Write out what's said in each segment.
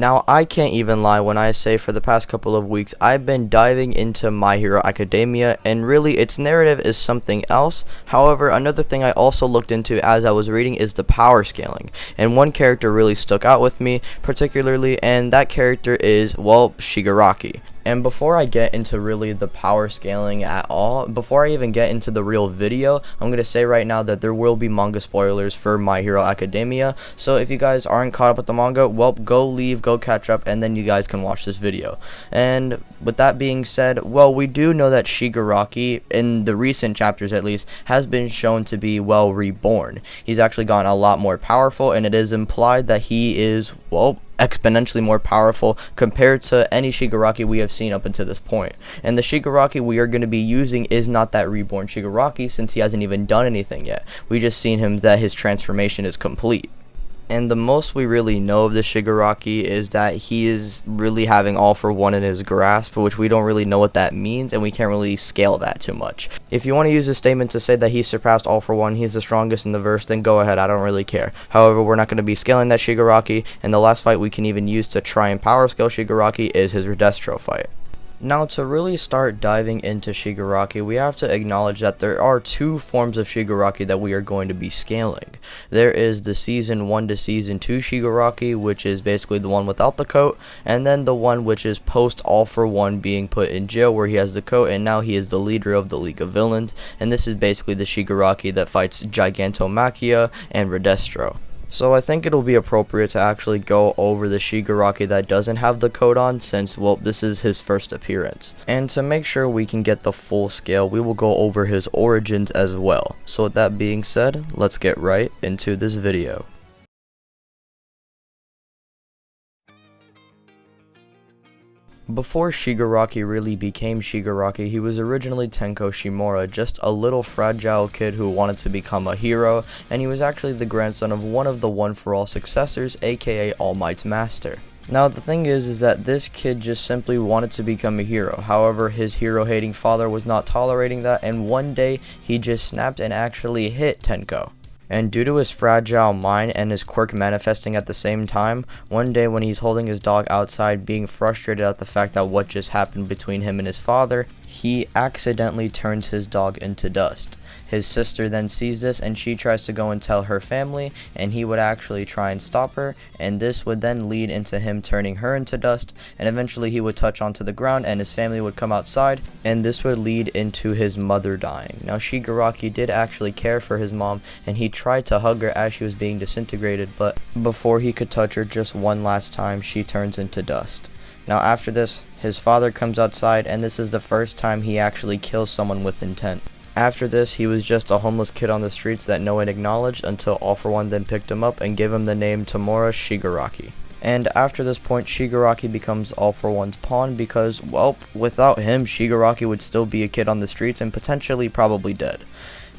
Now, I can't even lie when I say for the past couple of weeks, I've been diving into My Hero Academia, and really its narrative is something else. However, another thing I also looked into as I was reading is the power scaling, and one character really stuck out with me particularly, and that character is, well, Shigaraki. And before I get into really the power scaling at all, before I even get into the real video, I'm going to say right now that there will be manga spoilers for My Hero Academia. So if you guys aren't caught up with the manga, well, go leave, go catch up, and then you guys can watch this video. And with that being said, well, we do know that Shigaraki, in the recent chapters at least, has been shown to be, well, reborn. He's actually gotten a lot more powerful, and it is implied that he is, well, exponentially more powerful compared to any Shigaraki we have seen up until this point. And the Shigaraki we are going to be using is not that reborn Shigaraki, since he hasn't even done anything yet. We just seen him that his transformation is complete. And the most we really know of the Shigaraki is that he is really having all for one in his grasp, which we don't really know what that means, and we can't really scale that too much. If you want to use a statement to say that he surpassed all for one, he's the strongest in the verse, then go ahead, I don't really care. However, we're not going to be scaling that Shigaraki, and the last fight we can even use to try and power scale Shigaraki is his Redestro fight. Now, to really start diving into Shigaraki, we have to acknowledge that there are two forms of Shigaraki that we are going to be scaling. There is the Season 1 to Season 2 Shigaraki, which is basically the one without the coat, and then the one which is post All for One being put in jail where he has the coat and now he is the leader of the League of Villains, and this is basically the Shigaraki that fights Gigantomachia and Redestro. So I think it'll be appropriate to actually go over the Shigaraki that doesn't have the coat on, since, well, this is his first appearance. And to make sure we can get the full scale, we will go over his origins as well. So with that being said, let's get right into this video. Before Shigaraki really became Shigaraki, he was originally Tenko Shimura, just a little fragile kid who wanted to become a hero, and he was actually the grandson of one of the One For All successors, aka All Might's master. Now the thing is that this kid just simply wanted to become a hero. However, his hero-hating father was not tolerating that, and one day he just snapped and actually hit Tenko. And due to his fragile mind and his quirk manifesting at the same time, one day when he's holding his dog outside being frustrated at the fact that what just happened between him and his father, he accidentally turns his dog into dust. His sister then sees this and she tries to go and tell her family, and he would actually try and stop her, and this would then lead into him turning her into dust, and eventually he would touch onto the ground and his family would come outside, and this would lead into his mother dying. Now Shigaraki did actually care for his mom, and he tried to hug her as she was being disintegrated, but before he could touch her just one last time, she turns into dust. Now after this, his father comes outside, and this is the first time he actually kills someone with intent. After this, he was just a homeless kid on the streets that no one acknowledged until All For One then picked him up and gave him the name Tomura Shigaraki. And after this point, Shigaraki becomes All For One's pawn because, well, without him, Shigaraki would still be a kid on the streets and potentially probably dead.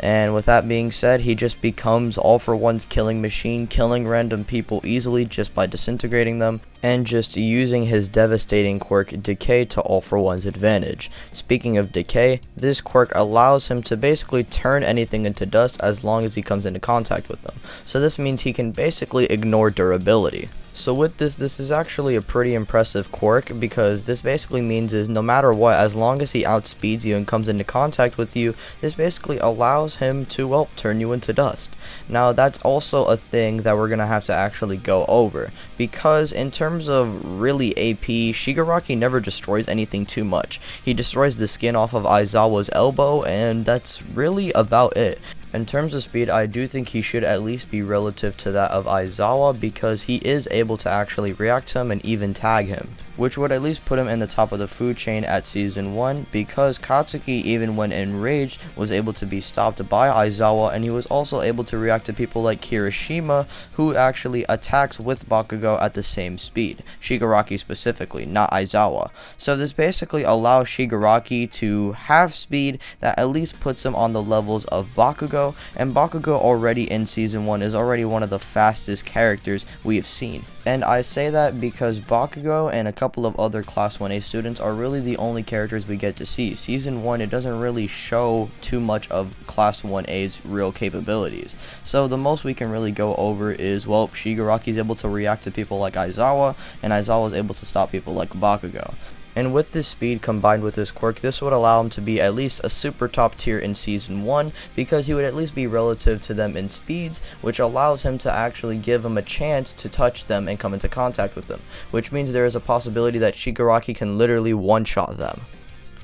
And with that being said, he just becomes All For One's killing machine, killing random people easily just by disintegrating them, and just using his devastating quirk Decay to All For One's advantage. Speaking of Decay, this quirk allows him to basically turn anything into dust as long as he comes into contact with them. So this means he can basically ignore durability. So with this is actually a pretty impressive quirk, because this basically means is no matter what, as long as he outspeeds you and comes into contact with you, this basically allows him to, well, turn you into dust. Now that's also a thing that we're gonna have to actually go over, because in terms of really AP, Shigaraki never destroys anything too much. He destroys the skin off of Aizawa's elbow, and that's really about it. In terms of speed, I do think he should at least be relative to that of Aizawa, because he is able to actually react to him and even tag him, which would at least put him in the top of the food chain at Season 1, because Katsuki, even when enraged, was able to be stopped by Aizawa, and he was also able to react to people like Kirishima, who actually attacks with Bakugo at the same speed. Shigaraki specifically, not Aizawa. So this basically allows Shigaraki to have speed that at least puts him on the levels of Bakugo, and Bakugo already in Season 1 is already one of the fastest characters we have seen. And I say that because Bakugo and a couple of other Class 1A students are really the only characters we get to see. Season 1, it doesn't really show too much of Class 1A's real capabilities. So the most we can really go over is, well, Shigaraki is able to react to people like Aizawa, and Aizawa is able to stop people like Bakugo. And with this speed combined with his quirk, this would allow him to be at least a super top tier in Season 1, because he would at least be relative to them in speeds, which allows him to actually give him a chance to touch them and come into contact with them, which means there is a possibility that Shigaraki can literally one-shot them,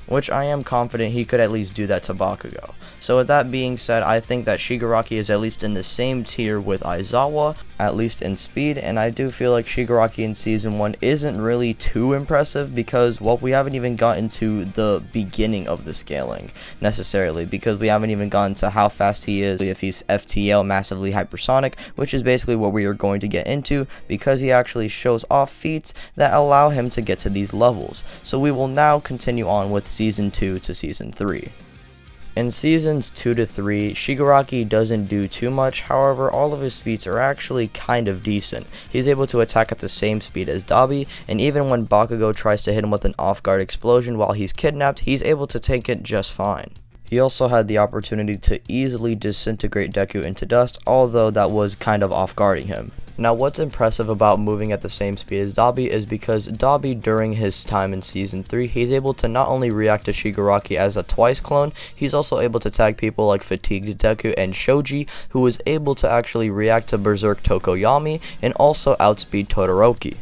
which I am confident he could at least do that to Bakugo. So with that being said, I think that Shigaraki is at least in the same tier with Aizawa, at least in speed, and I do feel like Shigaraki in Season 1 isn't really too impressive because, well, we haven't even gotten to the beginning of the scaling, necessarily, because we haven't even gotten to how fast he is, if he's FTL, massively hypersonic, which is basically what we are going to get into, because he actually shows off feats that allow him to get to these levels. So we will now continue on with Season 2 to Season 3. In Seasons 2 to 3, Shigaraki doesn't do too much, however all of his feats are actually kind of decent. He's able to attack at the same speed as Dabi, and even when Bakugo tries to hit him with an off-guard explosion while he's kidnapped, he's able to take it just fine. He also had the opportunity to easily disintegrate Deku into dust, although that was kind of off-guarding him. Now, what's impressive about moving at the same speed as Dabi is because Dabi, during his time in Season 3, he's able to not only react to Shigaraki as a twice clone, he's also able to tag people like Fatigued Deku and Shoji, who was able to actually react to Berserk Tokoyami and also outspeed Todoroki.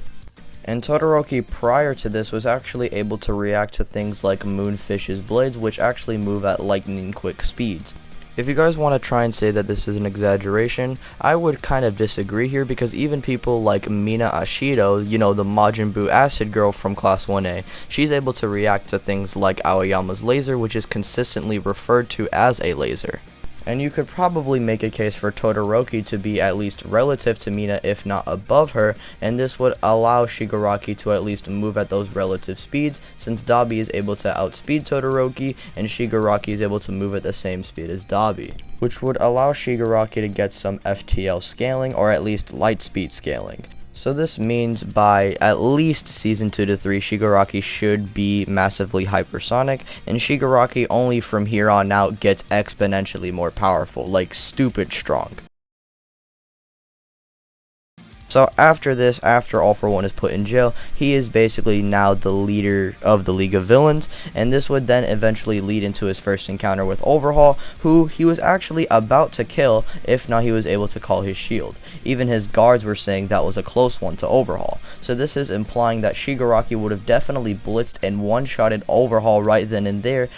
And Todoroki prior to this was actually able to react to things like Moonfish's blades, which actually move at lightning quick speeds. If you guys want to try and say that this is an exaggeration, I would kind of disagree here, because even people like Mina Ashido, you know, the Majin Buu acid girl from Class 1A, she's able to react to things like Aoyama's laser, which is consistently referred to as a laser. And you could probably make a case for Todoroki to be at least relative to Mina, if not above her, and this would allow Shigaraki to at least move at those relative speeds, since Dabi is able to outspeed Todoroki, and Shigaraki is able to move at the same speed as Dabi, which would allow Shigaraki to get some FTL scaling, or at least light speed scaling. So this means by at least Season 2 to 3, Shigaraki should be massively hypersonic, and Shigaraki only from here on out gets exponentially more powerful, like stupid strong. So after this, after All For One is put in jail, he is basically now the leader of the League of Villains, and this would then eventually lead into his first encounter with Overhaul, who he was actually about to kill if not he was able to call his shield. Even his guards were saying that was a close one to Overhaul. So this is implying that Shigaraki would have definitely blitzed and one-shotted Overhaul right then and there,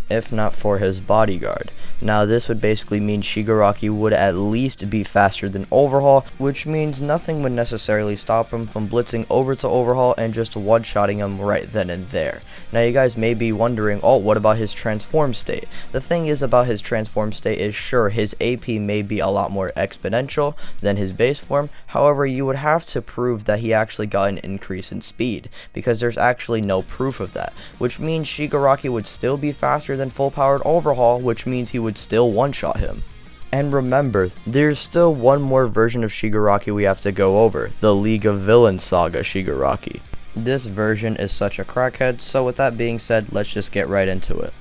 if not for his bodyguard. Now this would basically mean Shigaraki would at least be faster than Overhaul, which means nothing would necessarily stop him from blitzing over to Overhaul and just one-shotting him right then and there. Now you guys may be wondering, oh, what about his transform state? The thing is about his transform state is, sure, his AP may be a lot more exponential than his base form, however you would have to prove that he actually got an increase in speed, because there's actually no proof of that, which means Shigaraki would still be faster than full-powered Overhaul, which means he would still one-shot him. And remember, there's still one more version of Shigaraki we have to go over, the League of Villains saga Shigaraki. This version is such a crackhead, so with that being said, let's just get right into it.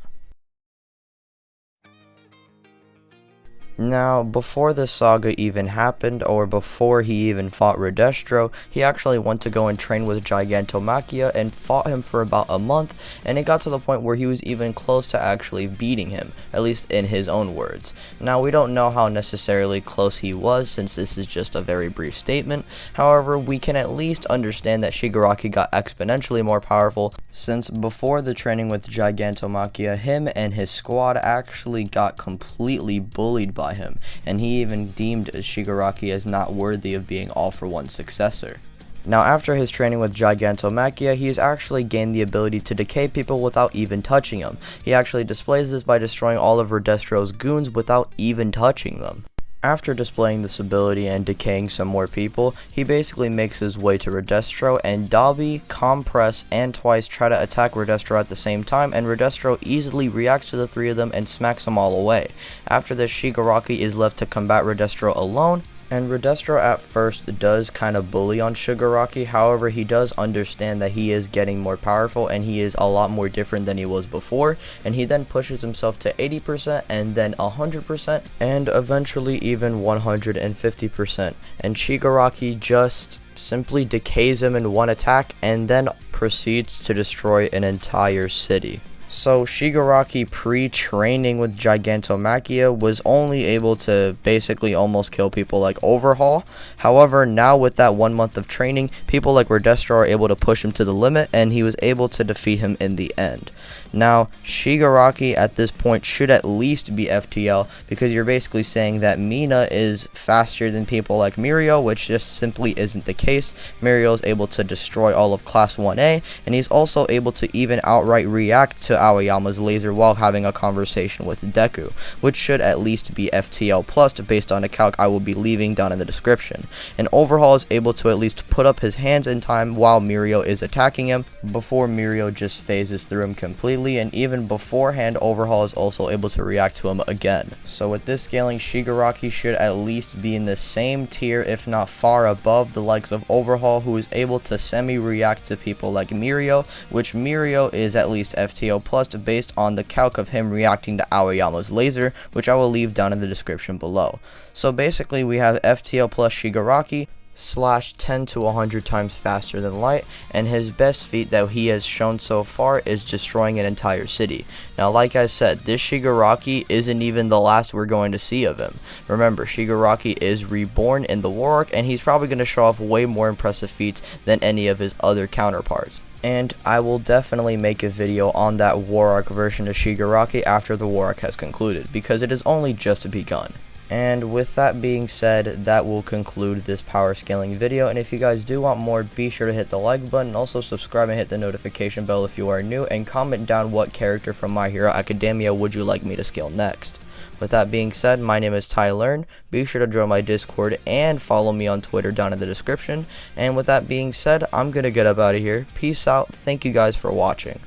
Now, before this saga even happened, or before he even fought Redestro, he actually went to go and train with Gigantomachia and fought him for about a month, and it got to the point where he was even close to actually beating him, at least in his own words. Now, we don't know how necessarily close he was, since this is just a very brief statement. However, we can at least understand that Shigaraki got exponentially more powerful, since before the training with Gigantomachia, him and his squad actually got completely bullied by him, and he even deemed Shigaraki as not worthy of being All For One's successor. Now, after his training with Gigantomachia, he has actually gained the ability to decay people without even touching them. He actually displays this by destroying all of Redestro's goons without even touching them. After displaying this ability and decaying some more people, he basically makes his way to Redestro, and Dabi, Compress, and Twice try to attack Redestro at the same time, and Redestro easily reacts to the three of them and smacks them all away. After this, Shigaraki is left to combat Redestro alone, And Redestro at first does kind of bully on Shigaraki, however he does understand that he is getting more powerful and he is a lot more different than he was before, and he then pushes himself to 80% and then 100% and eventually even 150%, and Shigaraki just simply decays him in one attack and then proceeds to destroy an entire city. So Shigaraki pre-training with Gigantomachia was only able to basically almost kill people like Overhaul. However, now with that 1 month of training, people like Redestro are able to push him to the limit, and he was able to defeat him in the end. Now, Shigaraki at this point should at least be FTL, because you're basically saying that Mina is faster than people like Mirio, which just simply isn't the case. Mirio is able to destroy all of Class 1A, and he's also able to even outright react to Aoyama's laser while having a conversation with Deku, which should at least be FTL plus based on a calc I will be leaving down in the description. And Overhaul is able to at least put up his hands in time while Mirio is attacking him, before Mirio just phases through him completely, and even beforehand Overhaul is also able to react to him again. So with this scaling, Shigaraki should at least be in the same tier, if not far above, the likes of Overhaul, who is able to semi-react to people like Mirio, which Mirio is at least FTL plus based on the calc of him reacting to Aoyama's laser, which I will leave down in the description below. So basically we have FTL plus Shigaraki / 10 to 100 times faster than light, and his best feat that he has shown so far is destroying an entire city. Now, like I said, this Shigaraki isn't even the last we're going to see of him. Remember, Shigaraki is reborn in the War Arc, and he's probably going to show off way more impressive feats than any of his other counterparts. And I will definitely make a video on that War Arc version of Shigaraki after the War Arc has concluded, because it has only just begun. And with that being said, that will conclude this power scaling video, and if you guys do want more, be sure to hit the like button, also subscribe and hit the notification bell if you are new, and comment down what character from My Hero Academia would you like me to scale next. With that being said, my name is Tyler. Be sure to join my Discord and follow me on Twitter down in the description. And with that being said, I'm gonna get up out of here. Peace out. Thank you guys for watching.